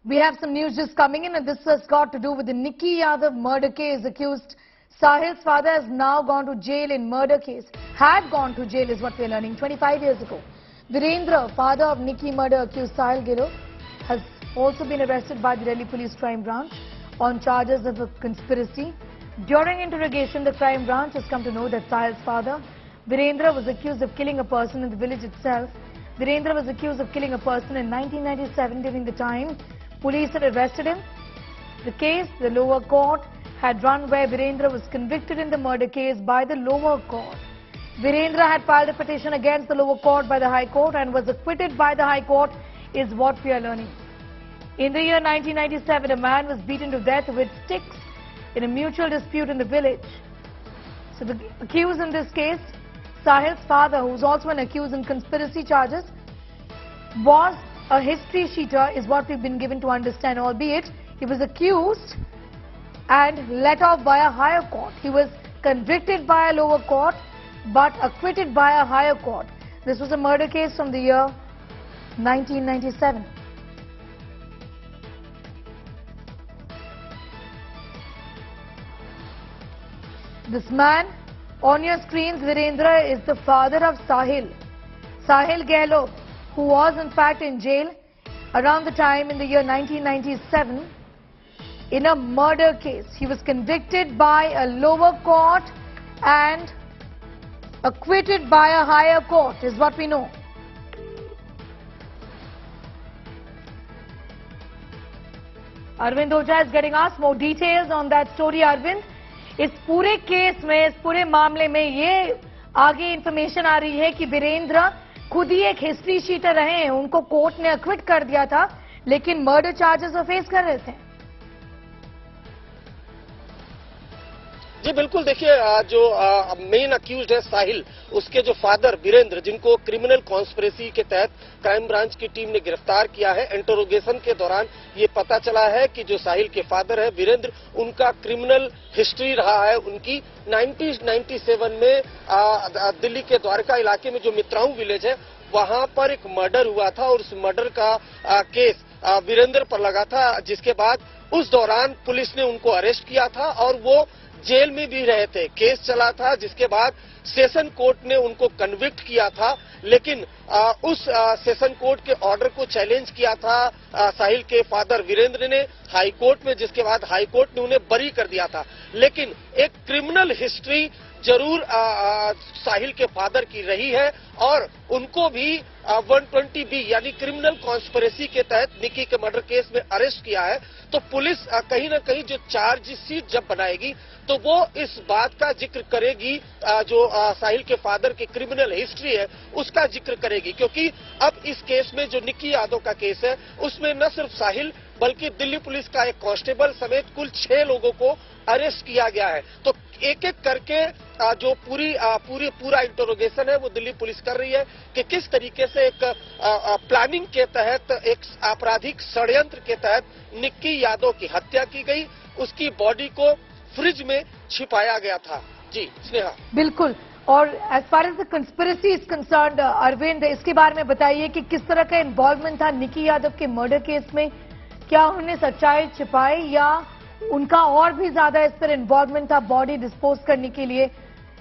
We have some news just coming in, and this has got to do with the Nikki Yadav murder case. Accused Sahil's father has now gone to jail in murder case. Had gone to jail is what we are learning 25 years ago. Virendra, father of Nikki murder accused Sahil Gehlot, has also been arrested by the Delhi Police Crime Branch on charges of a conspiracy. During interrogation, the crime branch has come to know that Sahil's father, Virendra, was accused of killing a person in the village itself. Virendra was accused of killing a person in 1997 during the time police had arrested him. The case, the lower court, had run where Virendra was convicted in the murder case by the lower court. Virendra had filed a petition against the lower court by the High Court and was acquitted by the High Court, is what we are learning. In the year 1997, a man was beaten to death with sticks in a mutual dispute in the village. So the accused in this case, Sahil's father, who is also an accused in conspiracy charges, was a history cheater, is what we've been given to understand, albeit he was accused and let off by a higher court. He was convicted by a lower court but acquitted by a higher court. This was a murder case from the year 1997. This man on your screens, Virendra, is the father of Sahil Gehlot, who was in fact in jail around the time in the year 1997 in a murder case. He was convicted by a lower court and acquitted by a higher court, is what we know. Arvind Oja is getting us more details on that story. Arvind, इस पूरे case में, इस पूरे मामले में ये आगे information आ रही है कि वीरेंद्र खुद ही एक हिस्ट्री शीटर रहे हैं। उनको कोर्ट ने एक्विट कर दिया था, लेकिन मर्डर चार्जेस वो फेस कर रहे थे। जी बिल्कुल, देखिए जो मेन अक्यूज्ड है साहिल, उसके जो फादर वीरेंद्र, जिनको क्रिमिनल कॉन्स्पिरेसी के तहत क्राइम ब्रांच की टीम ने गिरफ्तार किया है। इंटरोगेशन के दौरान ये पता चला है कि जो साहिल के फादर है वीरेंद्र, उनका क्रिमिनल हिस्ट्री रहा है। उनकी 1997 में दिल्ली के द्वारका इलाके में जो मित्राऊ विलेज है, वहां पर एक मर्डर हुआ था और उस मर्डर का केस वीरेंद्र पर लगा था, जिसके बाद उस दौरान पुलिस ने उनको अरेस्ट किया था और वो जेल में भी रहे थे। केस चला था, जिसके बाद सेशन कोर्ट ने उनको कन्विक्ट किया था, लेकिन उस सेशन कोर्ट के ऑर्डर को चैलेंज किया था साहिल के फादर वीरेंद्र ने हाई कोर्ट में, जिसके बाद हाई कोर्ट ने उन्हें बरी कर दिया था। लेकिन एक क्रिमिनल हिस्ट्री जरूर साहिल के फादर की रही है और उनको भी 120B यानी क्रिमिनल कॉन्स्पिरेसी के तहत निकी के मर्डर केस में अरेस्ट किया है। तो पुलिस कहीं ना कहीं जो चार्जशीट जब बनाएगी तो वो इस बात का जिक्र करेगी, जो साहिल के फादर की क्रिमिनल हिस्ट्री है उसका जिक्र करेगी, क्योंकि अब इस केस में जो निकी यादव का केस है उसमें न सिर्फ साहिल बल्कि दिल्ली पुलिस का एक कांस्टेबल समेत कुल 6 लोगों को अरेस्ट किया गया है। तो एक एक करके जो पूरा इंटरोगेशन है वो दिल्ली पुलिस कर रही है कि किस तरीके से एक प्लानिंग के तहत, एक आपराधिक षड्यंत्र के तहत निक्की यादव की हत्या की गई, उसकी बॉडी को फ्रिज में छिपाया गया था। जी स्नेहा। बिल्कुल, और as far as the conspiracy is concerned, Arvind, इसके बारे में बताइए कि किस तरह का इन्वॉल्वमेंट था निक्की यादव के मर्डर केस में। क्या उन्होंने सच्चाई छिपाई या उनका और भी ज्यादा इस पर इन्वॉल्वमेंट था बॉडी डिस्पोज करने के लिए?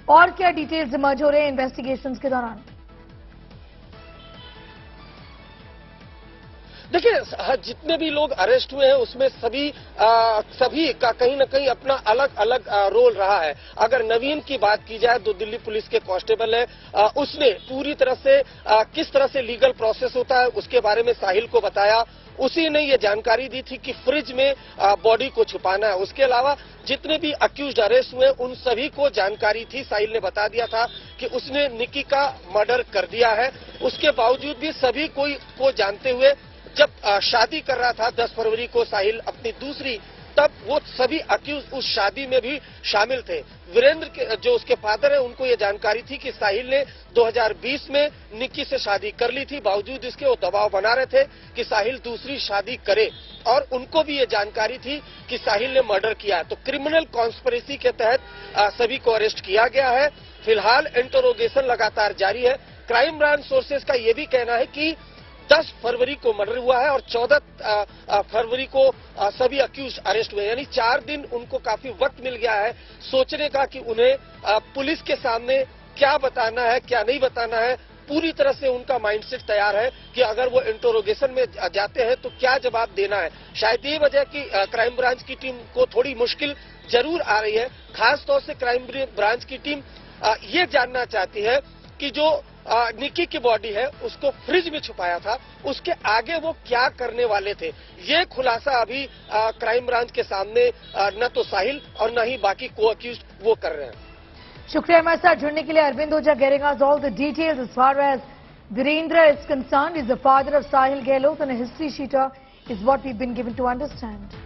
और क्या डिटेल्स इमर्ज हो रहे हैं इन्वेस्टिगेशंस के दौरान? देखिए, जितने भी लोग अरेस्ट हुए हैं उसमें सभी का कहीं ना कहीं अपना अलग अलग रोल रहा है। अगर नवीन की बात की जाए तो दिल्ली पुलिस के कांस्टेबल है, उसने पूरी तरह से किस तरह से लीगल प्रोसेस होता है उसके बारे में साहिल को बताया। उसी ने ये जानकारी दी थी कि फ्रिज में बॉडी को छुपाना है। उसके अलावा जितने भी अक्यूज्ड अरेस्ट हुए उन सभी को जानकारी थी, साहिल ने बता दिया था कि उसने निकी का मर्डर कर दिया है। उसके बावजूद भी सभी को जानते हुए जब शादी कर रहा था 10 फरवरी को साहिल अपनी दूसरी, तब वो सभी अक्यूज उस शादी में भी शामिल थे। वीरेंद्र के जो उसके फादर है उनको ये जानकारी थी कि साहिल ने 2020 में निक्की से शादी कर ली थी, बावजूद इसके वो दबाव बना रहे थे कि साहिल दूसरी शादी करे और उनको भी ये जानकारी थी कि साहिल ने मर्डर किया है। तो क्रिमिनल कॉन्स्पिरेसी के तहत सभी को अरेस्ट किया गया है। फिलहाल इंटरोगेशन लगातार जारी है। क्राइम ब्रांच सोर्सेज का ये भी कहना है कि 10 फरवरी को मर्डर हुआ है और 14 फरवरी को सभी अक्यूज अरेस्ट हुए, यानी 4 दिन उनको काफी वक्त मिल गया है सोचने का कि उन्हें पुलिस के सामने क्या बताना है, क्या नहीं बताना है। पूरी तरह से उनका माइंडसेट तैयार है कि अगर वो इंटरोगेशन में जाते हैं तो क्या जवाब देना है। शायद ये वजह कि क्राइम ब्रांच की टीम को थोड़ी मुश्किल जरूर आ रही है। खास तौर से क्राइम ब्रांच की टीम ये जानना चाहती है कि जो निकी की बॉडी है उसको फ्रिज में छुपाया था, उसके आगे वो क्या करने वाले थे। ये खुलासा अभी क्राइम ब्रांच के सामने न तो साहिल और न ही बाकी को अक्यूज्ड वो कर रहे हैं। शुक्रिया हमारे साथ जुड़ने के लिए। अरविंद ओझा getting us all the details as far as Virendra is concerned. He's the father of Sahil Gehlot and a history sheeter is what we've been given to understand.